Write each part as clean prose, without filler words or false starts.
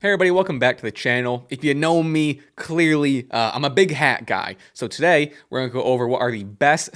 Hey everybody, welcome back to the channel. If you know me, clearly I'm a big hat guy. So today we're gonna go over what are the best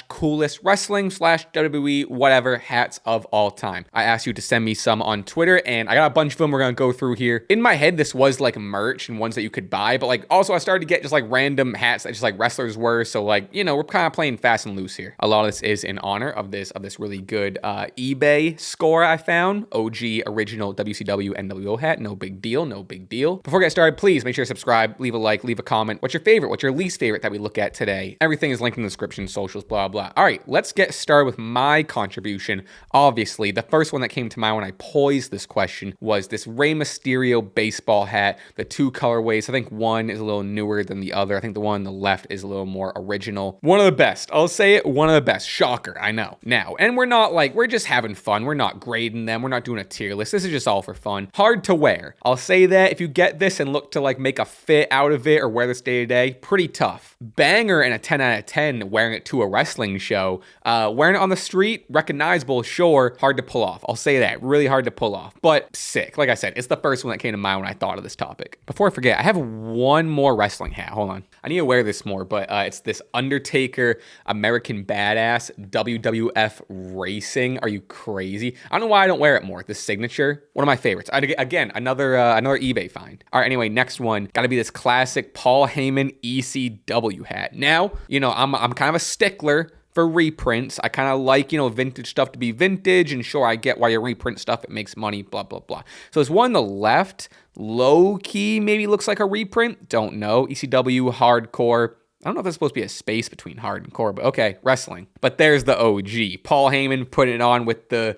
/ coolest wrestling / WWE whatever hats of all time. I asked you to send me some on Twitter and I got a bunch of them we're gonna go through here. In my head, this was like merch and ones that you could buy, but like also I started to get just like random hats that just like wrestlers were. So like, you know, we're kind of playing fast and loose here. A lot of this is in honor of this really good eBay score I found. OG original WCW NWO hat, no big deal. No big deal. Before we get started, please make sure to subscribe, leave a like, leave a comment. What's your favorite? What's your least favorite that we look at today? Everything is linked in the description, socials, blah, blah. All right, let's get started with my contribution. Obviously, the first one that came to mind when I posed this question was this Rey Mysterio baseball hat, the two colorways. I think one is a little newer than the other. I think the one on the left is a little more original. One of the best. I'll say it, one of the best. Shocker, I know. Now, and we're not like, we're just having fun. We're not grading them. We're not doing a tier list. This is just all for fun. Hard to wear. I'll say that if you get this and look to like make a fit out of it or wear this day to day, pretty tough. Banger and a 10 out of 10 wearing it to a wrestling show. Wearing it on the street, recognizable, sure, hard to pull off. I'll say that, really hard to pull off, but sick. Like I said, it's the first one that came to mind when I thought of this topic. Before I forget, I have one more wrestling hat. Hold on. I need to wear this more, but it's this Undertaker American Badass WWF Racing. Are you crazy? I don't know why I don't wear it more. The signature, one of my favorites. Again, another eBay find. All right, anyway, next one, gotta be this classic Paul Heyman ECW hat. Now, you know, I'm kind of a stickler for reprints. I kind of like, you know, vintage stuff to be vintage, and sure, I get why you reprint stuff, it makes money, blah, blah, blah. So there's one on the left, low-key, maybe looks like a reprint, don't know. ECW Hardcore. I don't know if there's supposed to be a space between hard and core, but okay, wrestling. But there's the OG. Paul Heyman putting it on with the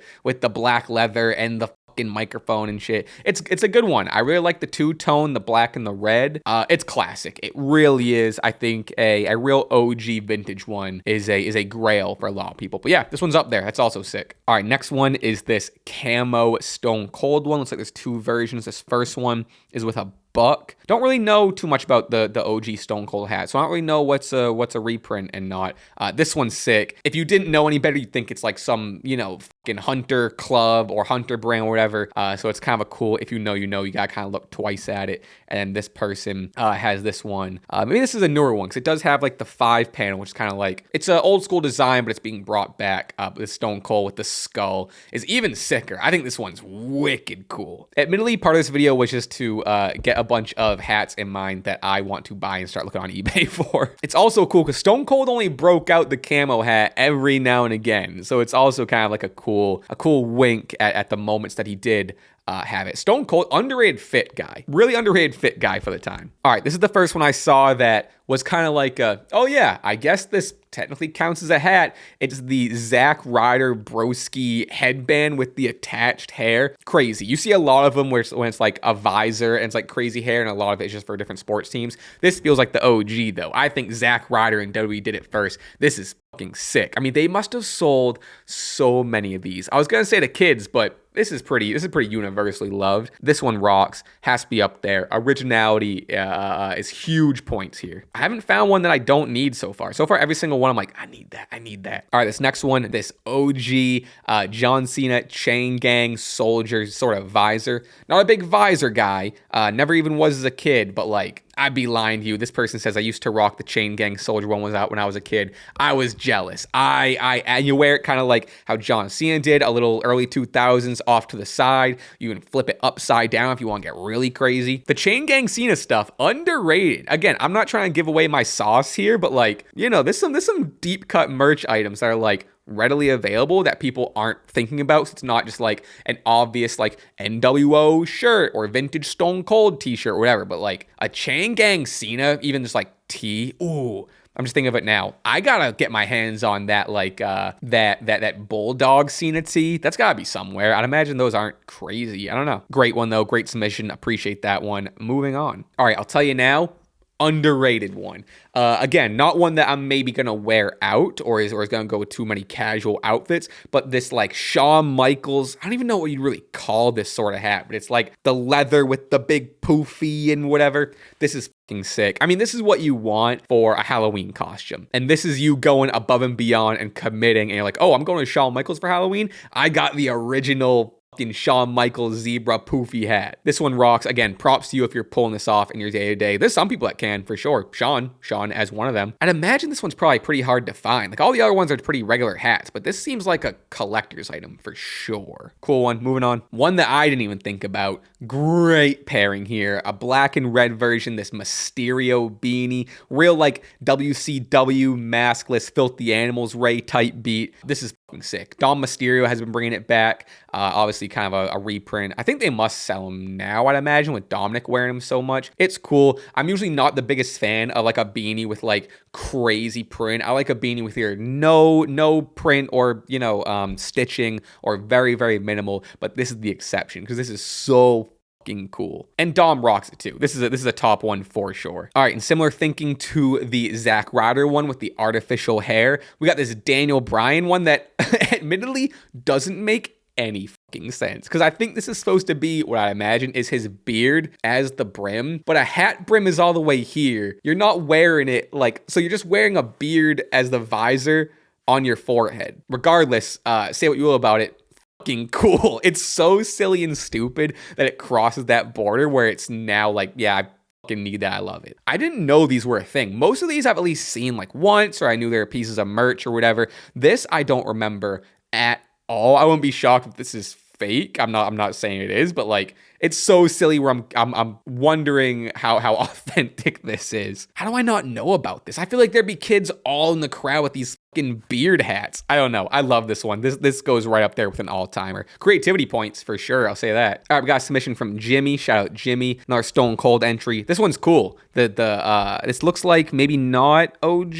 black leather and the fucking microphone and shit. It's a good one. I really like the two-tone, the black and the red. It's classic. It really is. I think a real OG vintage one is a grail for a lot of people. But yeah, this one's up there. That's also sick. All right, next one is this camo Stone Cold one. Looks like there's two versions. This first one is with a buck. Don't really know too much about the OG Stone Cold hat, so I don't really know what's a reprint and not. This one's sick. If you didn't know any better, you'd think it's like some, you know, fucking Hunter Club or Hunter brand or whatever. So it's kind of a cool, if you know, you know, you gotta kind of look twice at it. And then this person has this one. Maybe this is a newer one, because it does have like the 5 panel, which is kind of like, it's an old school design, but it's being brought back. The Stone Cold with the skull is even sicker. I think this one's wicked cool. Admittedly, part of this video was just to get a bunch of hats in mind that I want to buy and start looking on eBay for. It's also cool because Stone Cold only broke out the camo hat every now and again, so it's also kind of like a cool wink at the moments that he did have it. Stone Cold, underrated fit guy. Really underrated fit guy for the time. All right, this is the first one I saw that was kind of like oh yeah, I guess this technically counts as a hat. It's the Zack Ryder broski headband with the attached hair. Crazy. You see a lot of them when it's like a visor and it's like crazy hair, and a lot of it's just for different sports teams. This feels like the OG though. I think Zack Ryder and WWE did it first. This is fucking sick. I mean, they must have sold so many of these. I was gonna say to kids, but this is pretty universally loved. This one rocks, has to be up there. Originality is huge points here. I haven't found one that I don't need so far. So far, every single one, I'm like, I need that. All right, this next one, this OG John Cena chain gang soldier sort of visor. Not a big visor guy, never even was as a kid, but like, I'd be lying to you. This person says I used to rock the chain gang soldier one was out when I was a kid. I was jealous. And you wear it kind of like how John Cena did, a little early 2000s off to the side. You can flip it upside down if you want to get really crazy. The chain gang Cena stuff, underrated. Again, I'm not trying to give away my sauce here, but like, you know, there's some deep cut merch items that are like readily available that people aren't thinking about. So it's not just like an obvious like NWO shirt or vintage Stone Cold t-shirt or whatever, but like a chain gang Cena, even just like tee. Ooh, I'm just thinking of it now. I gotta get my hands on that, like that Bulldog Cena tee. That's gotta be somewhere. I'd imagine those aren't crazy. I don't know. Great one though. Great submission. Appreciate that one. Moving on. All right, I'll tell you now. Underrated one. Again, not one that I'm maybe gonna wear out or is gonna go with too many casual outfits, but this like Shawn Michaels, I don't even know what you'd really call this sort of hat, but it's like the leather with the big poofy and whatever. This is fucking sick. I mean, this is what you want for a Halloween costume. And this is you going above and beyond and committing, and you're like, oh, I'm going to Shawn Michaels for Halloween. I got the original fucking Shawn Michaels zebra poofy hat. This one rocks. Again, props to you if you're pulling this off in your day-to-day. There's some people that can, for sure. Sean as one of them. I'd imagine this one's probably pretty hard to find. Like, all the other ones are pretty regular hats, but this seems like a collector's item for sure. Cool one. Moving on. One that I didn't even think about. Great pairing here. A black and red version, this Mysterio beanie. Real, like, WCW maskless filthy animals Ray type beat. This is fucking sick. Dom Mysterio has been bringing it back. Obviously kind of a reprint. I think they must sell them now, I'd imagine, with Dominic wearing them so much. It's cool. I'm usually not the biggest fan of like a beanie with like crazy print. I like a beanie with either no print or, you know, stitching or very, very minimal. But this is the exception because this is so fucking cool. And Dom rocks it too. This is a top one for sure. All right, and similar thinking to the Zack Ryder one with the artificial hair, we got this Daniel Bryan one that admittedly doesn't make any fucking sense, because I think this is supposed to be what I imagine is his beard as the brim, but a hat brim is all the way here. You're not wearing it like, so you're just wearing a beard as the visor on your forehead. Regardless, say what you will about it, fucking cool. It's so silly and stupid that it crosses that border where it's now like, yeah, I fucking need that. I love it. I didn't know these were a thing. Most of these I've at least seen like once, or I knew they were pieces of merch or whatever. This I don't remember at all. I wouldn't be shocked if this is fake. I'm not saying it is, but like, it's so silly where I'm wondering how authentic this is. How do I not know about this? I feel like there'd be kids all in the crowd with these fucking beard hats. I don't know. I love this one. This goes right up there with an all-timer. Creativity points for sure. I'll say that. All right, we got a submission from Jimmy. Shout out Jimmy. Another Stone Cold entry. This one's cool. This looks like maybe not OG.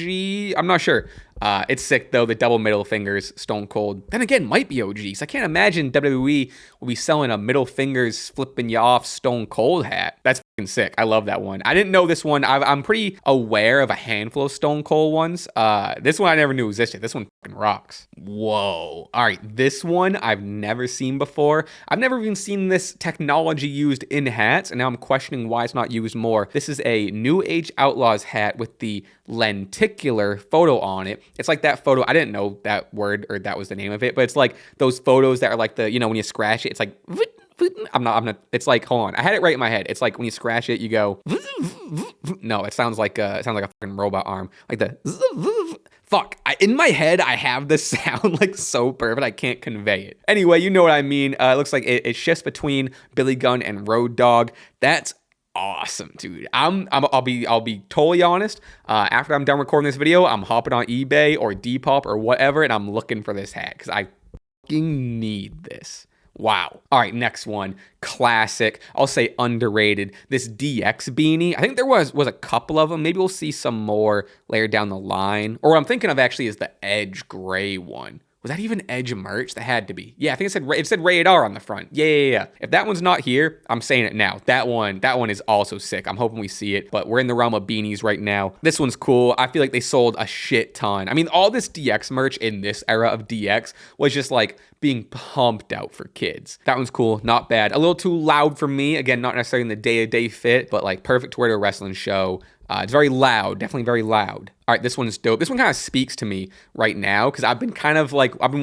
I'm not sure. It's sick though. The double middle fingers, Stone Cold. Then again, might be OGs. I can't imagine WWE will be selling a middle fingers flipping you off Stone Cold hat. That's fucking sick. I love that one. I didn't know this one. I'm pretty aware of a handful of Stone Cold ones. This one I never knew existed. This one fucking rocks. Whoa. All right, this one I've never seen before. I've never even seen this technology used in hats, and now I'm questioning why it's not used more. This is a New Age Outlaws hat with the lenticular photo on it. It's like that photo. I didn't know that word or that was the name of it, but it's like those photos that are like the, you know, when you scratch it, it's like, I'm not, it's like, hold on. I had it right in my head. It's like when you scratch it, you go, no, it sounds like a fucking robot arm. Like the, fuck. In my head, I have this sound like so perfect, I can't convey it. Anyway, you know what I mean. It looks like it shifts between Billy Gunn and Road Dogg. That's awesome, dude. I'll be totally honest. After I'm done recording this video, I'm hopping on eBay or Depop or whatever, and I'm looking for this hat because I fucking need this. Wow. All right, next one. Classic. I'll say underrated. This DX beanie. I think there was a couple of them. Maybe we'll see some more later down the line. Or what I'm thinking of actually is the Edge gray one. Was that even Edge merch? That had to be. Yeah, I think it said Rated R on the front. Yeah. If that one's not here, I'm saying it now. That one is also sick. I'm hoping we see it, but we're in the realm of beanies right now. This one's cool. I feel like they sold a shit ton. I mean, all this DX merch in this era of DX was just like being pumped out for kids. That one's cool. Not bad. A little too loud for me. Again, not necessarily in the day-to-day fit, but like perfect to wear to a wrestling show. It's very loud, definitely very loud. All right, this one's dope. This one kind of speaks to me right now because I've been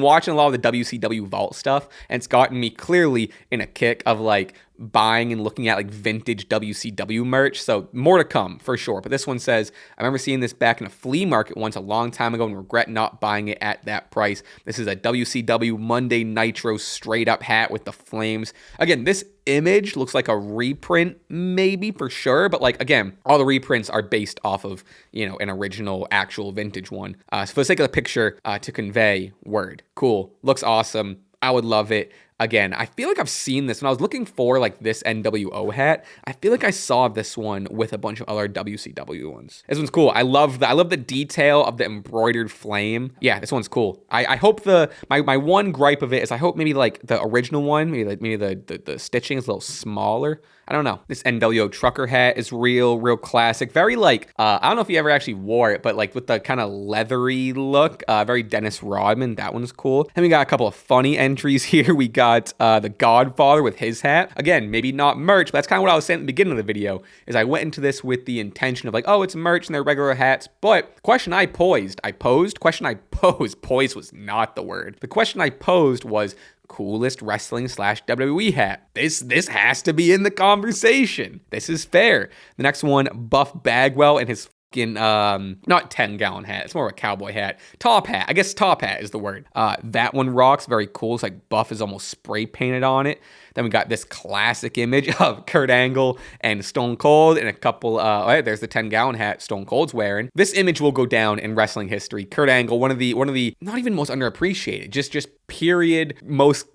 watching a lot of the WCW Vault stuff, and it's gotten me clearly in a kick of like buying and looking at like vintage WCW merch. So more to come for sure. But this one says, I remember seeing this back in a flea market once a long time ago and regret not buying it at that price. This is a WCW Monday Nitro straight up hat with the flames. Again, this image looks like a reprint maybe for sure, but like again, all the reprints are based off of, you know, an original actual vintage one. So for the sake of the picture, to convey word, cool, looks awesome. I would love it. Again, I feel like I've seen this when I was looking for like this NWO hat. I feel like I saw this one with a bunch of other WCW ones. This one's cool. I love the detail of the embroidered flame. Yeah, this one's cool. I hope my one gripe of it is I hope maybe like the original one, maybe the stitching is a little smaller. I don't know. This NWO trucker hat is real classic. Very like, I don't know if you ever actually wore it, but like with the kind of leathery look, very Dennis Rodman. That one's cool. And we got a couple of funny entries here. We got the Godfather with his hat. Again, maybe not merch, but that's kind of what I was saying at the beginning of the video, is I went into this with the intention of like, oh, it's merch and they're regular hats. But question I posed was not the word. The question I posed was, coolest wrestling slash WWE hat. This has to be in the conversation. This is fair. The next one, Buff Bagwell and his not 10-gallon hat. It's more of a cowboy hat. Top hat. I guess top hat is the word. That one rocks. Very cool. It's like Buff is almost spray painted on it. Then we got this classic image of Kurt Angle and Stone Cold and a couple, there's the 10-gallon hat Stone Cold's wearing. This image will go down in wrestling history. Kurt Angle, one of the not even most underappreciated, just period most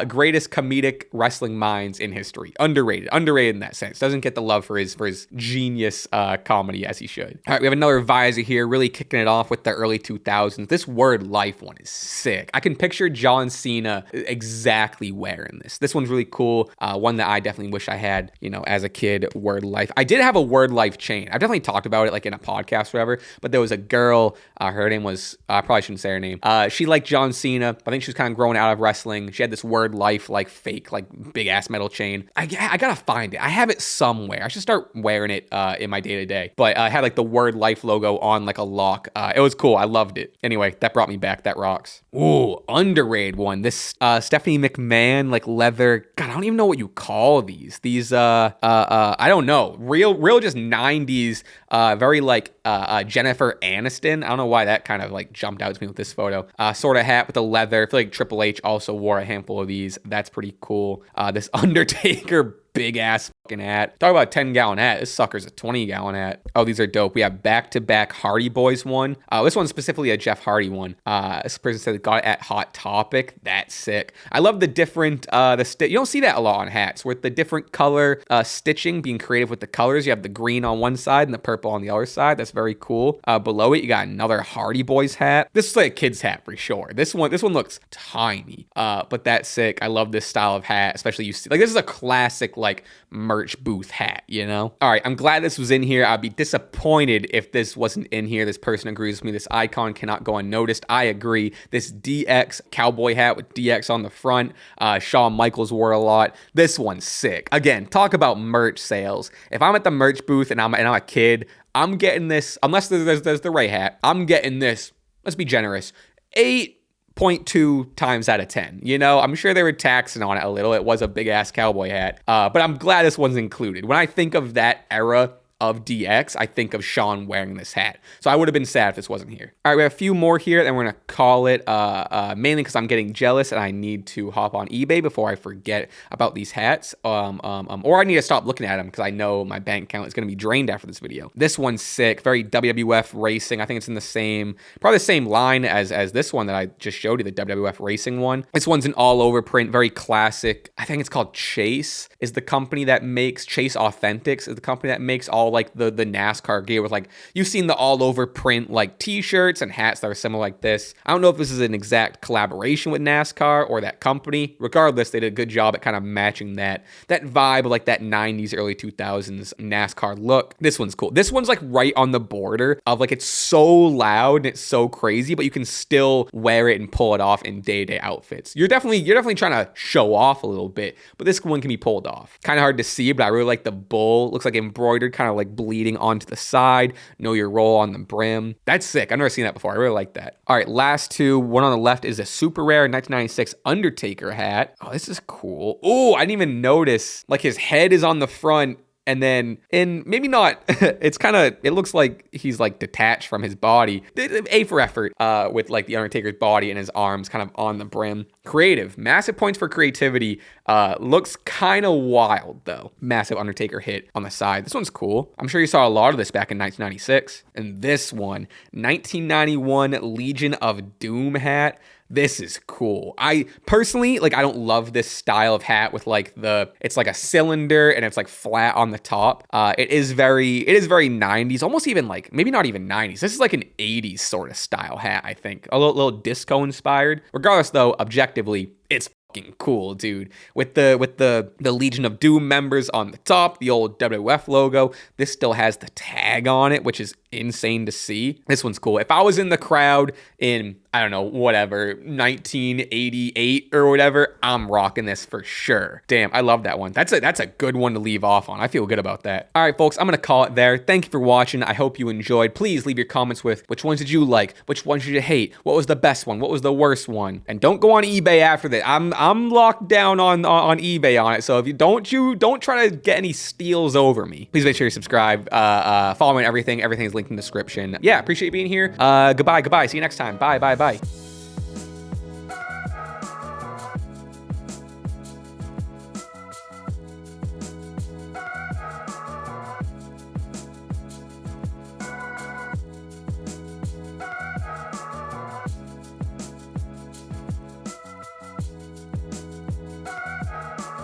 greatest comedic wrestling minds in history. Underrated in that sense. Doesn't get the love for his genius comedy as he should. All right, we have another visor here, really kicking it off with the early 2000s. This Word Life one is sick. I can picture John Cena exactly wearing this. This one's really cool. One that I definitely wish I had, as a kid. Word Life. I did have a Word Life chain. I've definitely talked about it like in a podcast or whatever, but there was a girl, her name was, I probably shouldn't say her name. She liked John Cena. I think she was kind of growing out of wrestling. She had this Word Life like fake, like big ass metal chain. I gotta find it. I have it somewhere. I should start wearing it in my day to day. But I had like the Word Life logo on like a lock. It was cool. I loved it. Anyway, that brought me back. That rocks. Ooh, underrated one. This Stephanie McMahon like leather. God, I don't even know what you call these. These I don't know. Real just 90s. Very like Jennifer Aniston. I don't know why that kind of like jumped out to me with this photo. Sort of hat with the leather. I feel like Triple H also wore a handful of these. That's pretty cool. This Undertaker big ass fucking hat. Talk about a 10-gallon hat. This sucker's a 20-gallon hat. Oh, these are dope. We have back-to-back Hardy Boys one. This one's specifically a Jeff Hardy one. This person said got it at Hot Topic. That's sick. I love the different you don't see that a lot on hats with the different color stitching, being creative with the colors. You have the green on one side and the purple on the other side. That's very cool. Below it, you got another Hardy Boys hat. This is like a kid's hat for sure. This one looks tiny, but that's sick. I love this style of hat, especially you see like this is a classic like merch booth hat, All right, I'm glad this was in here. I'd be disappointed if this wasn't in here. This person agrees with me. This icon cannot go unnoticed. I agree. This DX cowboy hat with DX on the front. Shawn Michaels wore a lot. This one's sick. Again, talk about merch sales. If I'm at the merch booth and I'm a kid, I'm getting this, unless there's the right hat, I'm getting this, let's be generous, 8.2 times out of 10. I'm sure they were taxing on it a little. It was a big ass cowboy hat. But I'm glad this one's included. When I think of that era of DX, I think of Shawn wearing this hat. So I would have been sad if this wasn't here. All right, we have a few more here, then we're going to call it mainly because I'm getting jealous and I need to hop on eBay before I forget about these hats. Or I need to stop looking at them because I know my bank account is going to be drained after this video. This one's sick, very WWF Racing. I think it's in probably the same line as this one that I just showed you, the WWF Racing one. This one's an all over print, very classic. I think it's called Chase is the company that makes, Chase Authentics is the company that makes all like the NASCAR gear with like, you've seen the all over print like t-shirts and hats that are similar like this. I don't know if this is an exact collaboration with NASCAR or that company. Regardless, they did a good job at kind of matching that vibe of like that 90s, early 2000s NASCAR look. This one's cool. This one's like right on the border of like, it's so loud and it's so crazy, but you can still wear it and pull it off in day-to-day outfits. You're definitely trying to show off a little bit, but this one can be pulled off. Kind of hard to see, but I really like the bull. Looks like embroidered, kind of like bleeding onto the side. Know your role on the brim. That's sick. I've never seen that before. I really like that. All right, last two. One on the left is a super rare 1996 Undertaker hat. Oh, this is cool. Oh, I didn't even notice. Like his head is on the front. And then, maybe not, it looks like he's like detached from his body. A for effort with like the Undertaker's body and his arms kind of on the brim. Creative. Massive points for creativity. Looks kind of wild though. Massive Undertaker hit on the side. This one's cool. I'm sure you saw a lot of this back in 1996. And this one, 1991 Legion of Doom hat. This is cool. I personally, like, I don't love this style of hat with like it's like a cylinder and it's like flat on the top. It is very 90s, almost even like, maybe not even 90s. This is like an 80s sort of style hat, I think. A little disco inspired. Regardless though, objectively, it's fucking cool, dude. With the Legion of Doom members on the top, the old WWF logo. This still has the tag on it, which is insane to see. This one's cool. If I was in the crowd in I don't know, whatever, 1988 or whatever, I'm rocking this for sure. Damn, I love that one. That's a good one to leave off on. I feel good about that. All right, folks, I'm going to call it there. Thank you for watching. I hope you enjoyed. Please leave your comments with which ones did you like? Which ones did you hate? What was the best one? What was the worst one? And don't go on eBay after that. I'm locked down on eBay on it. So if you don't try to get any steals over me. Please make sure you subscribe. Follow me on everything. Everything is linked in the description. Yeah, appreciate you being here. Goodbye. See you next time. Bye.